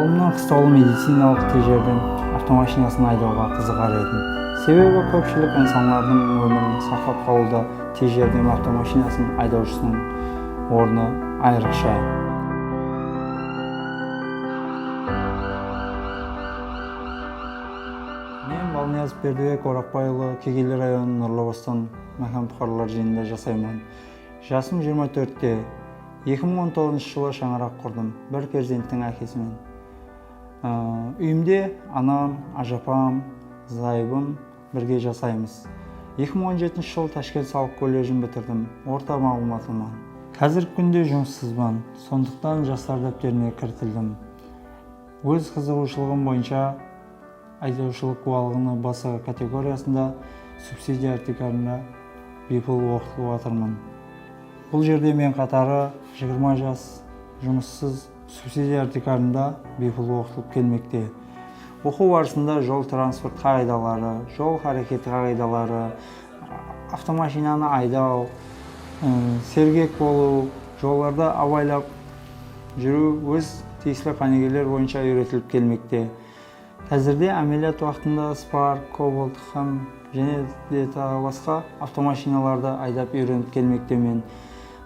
Балымнан қыстаулы медициналық тежерден автомашинасын айдауға қызығар едім. Себебі көпшілік инсанлардың өмірін сақтап қалуда тежерден автомашинасын айдаушысының орны айрықша. Мен Балниязов Бердібек Орақбайұлы, Кегейлі районының Ózbekstan мәхәм жиында жасаймын. Жасым 24-те. 2019 жылы шаңырақ құрдым, бір перзенттің әкесімен. Үйімде анам, ажапам, зайыбым бірге жасаймыз. 2017 жылы Ташкент салық колледжін бітірдім, орта мағлұматыман. Қазіргі күнде жұмыссызбын, сондықтан Жасlar дәптеріне кіртілдім. Өз қызығушылығым бойынша айдаушылық куәлігіне басы категориясында Subsidiya артикарында бейпыл оқытылып жатырмын. Бұл жерде мен қатары 20 жас жұмыссыз Subsidiya артикарында бейпыл оқытылып келмекте. Оқу барысында жол транспорт қағидалары, жол харекеті қағидалары, автомашинаны айдау, сергек болу, жолдарда абайлап жүру өз тиісті қанегелер бойынша үйретіліп келмекте. Қазірде әмелият уақытында спар, кобальт, хам және де басқа автомашиналарды айдап үйреніп келмекте мен.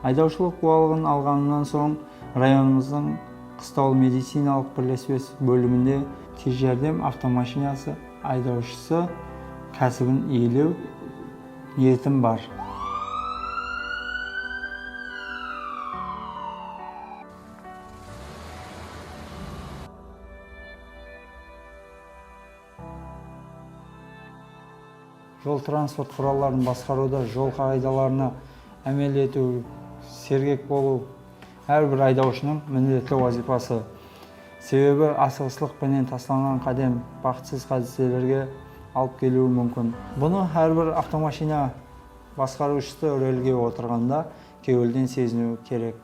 Айдаушылық куәлігін алғаннан соң районымыздың қыстаулы медициналық бірлеспес бөлімінде тез жәрдем автомашинасы айдаушысы кәсібін иелеу ниетім бар. Жол транспорт құралдарын басқаруда жол қағидаларына әмел ету, сергек болу әрбір айдаушының міндетті вазифасы. Себебі асығыстықпенен тасланған қадам бақытсыз қадіселерге алып келуі мүмкін. Бұны әрбір автомашина басқарушысы рөлге отырғанда кеуілден сезіну керек.